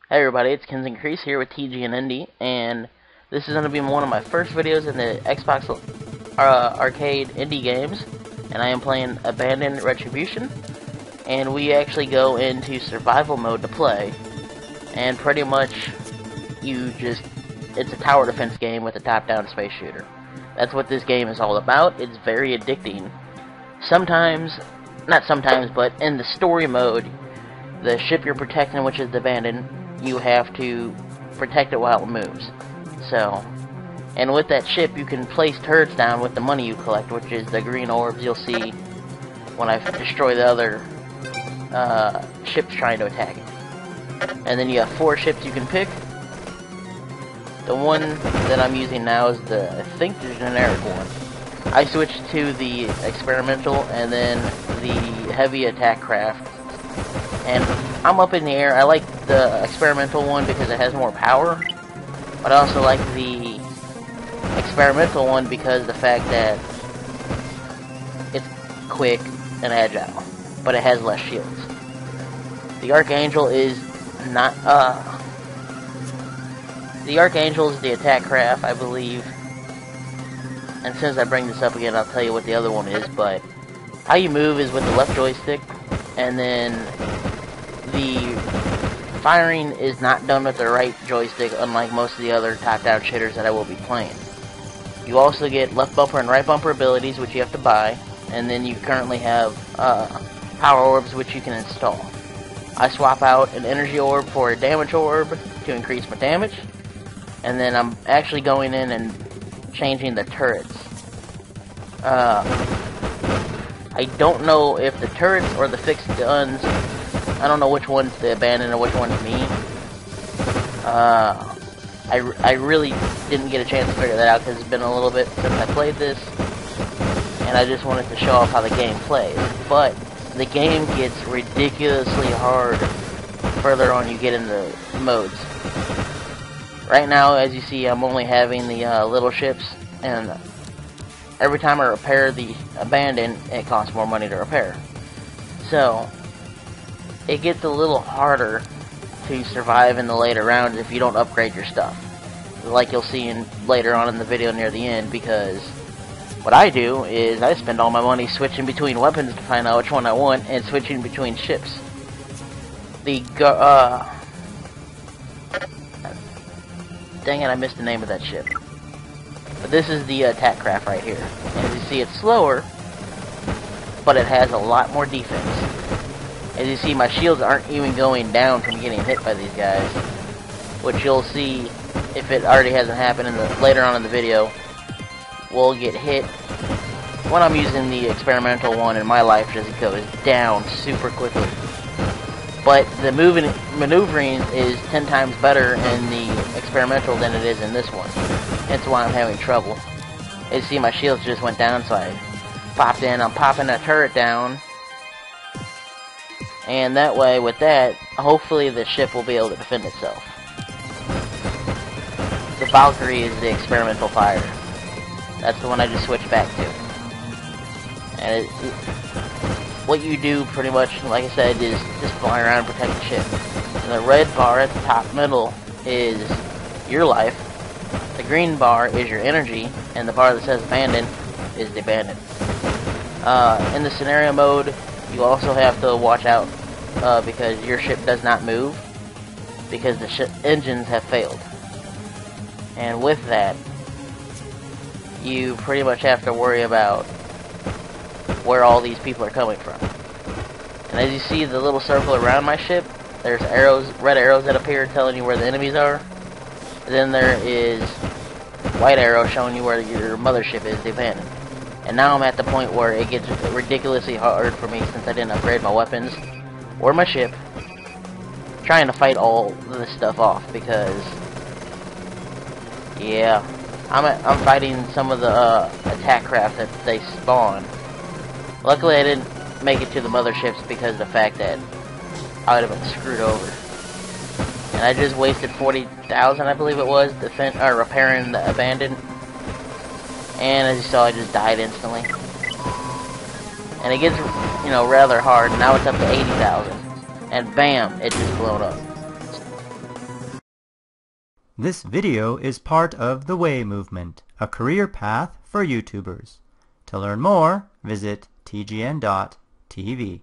Hey everybody, it's Kenzen here with TG and Indy, and this is going to be one of my first videos in the Xbox arcade indie games, and I am playing Abaddon Retribution, and we actually go into survival mode to play, and pretty much it's a tower defense game with a top-down space shooter. That's what this game is all about. It's very addicting. Not sometimes, but in the story mode, the ship you're protecting, which is the Abaddon, you have to protect it while it moves. And with that ship, you can place turrets down with the money you collect, which is the green orbs you'll see when I destroy the other ships trying to attack it. And then you have 4 ships you can pick. The one that I'm using now is I think the generic one. I switched to the experimental and then the heavy attack craft. And I'm up in the air. I like the experimental one because it has more power, but I also like the experimental one because the fact that it's quick and agile, but it has less shields. The Archangel is not, the Archangel is the attack craft, I believe, and since I bring this up again, I'll tell you what the other one is, but how you move is with the left joystick, and then the firing is not done with the right joystick, unlike most of the other top-down shooters that I will be playing. You also get left bumper and right bumper abilities, which you have to buy, and then you currently have power orbs, which you can install. I swap out an energy orb for a damage orb to increase my damage, and then I'm actually going in and changing the turrets. I don't know if the turrets or the fixed guns, I don't know which one's the Abaddon or which one's me. I really didn't get a chance to figure that out because it's been a little bit since I played this, and I just wanted to show off how the game plays. But the game gets ridiculously hard further on you get in the modes. Right now, as you see, I'm only having the little ships, and every time I repair the Abaddon, it costs more money to repair. So it gets a little harder to survive in the later rounds if you don't upgrade your stuff, like you'll see later on in the video near the end, because what I do is I spend all my money switching between weapons to find out which one I want, and switching between ships. Dang it, I missed the name of that ship. But this is the attack craft right here. And as you see, it's slower, but it has a lot more defense. As you see, my shields aren't even going down from getting hit by these guys, which you'll see if it already hasn't happened later on in the video. We'll get hit when I'm using the experimental one, and my life just goes down super quickly. But the maneuvering is 10 times better in the experimental than it is in this one. That's why I'm having trouble. As you see, my shields just went down, so I popped in. I'm popping that turret down. And that way, with that, hopefully the ship will be able to defend itself. The Valkyrie is the experimental fire. That's the one I just switched back to. And what you do, pretty much, like I said, is just fly around and protect the ship. And the red bar at the top middle is your life. The green bar is your energy, and the bar that says Abandon is the Abandon. In the scenario mode, you also have to watch out because your ship does not move because the engines have failed. And with that, you pretty much have to worry about where all these people are coming from. And as you see the little circle around my ship, there's arrows, red arrows that appear telling you where the enemies are. And then there is white arrow showing you where your mothership is, the Abaddon. And now I'm at the point where it gets ridiculously hard for me since I didn't upgrade my weapons or my ship, trying to fight all this stuff off because, yeah, I'm fighting some of the attack craft that they spawn. Luckily, I didn't make it to the motherships because of the fact that I would have been screwed over. And I just wasted 40,000, I believe it was, repairing the Abaddon. And as you saw, I just died instantly. And it gets, rather hard. Now it's up to 80,000. and bam, it just blown up. This video is part of the Way movement, a career path for YouTubers. To learn more, visit tgn.tv.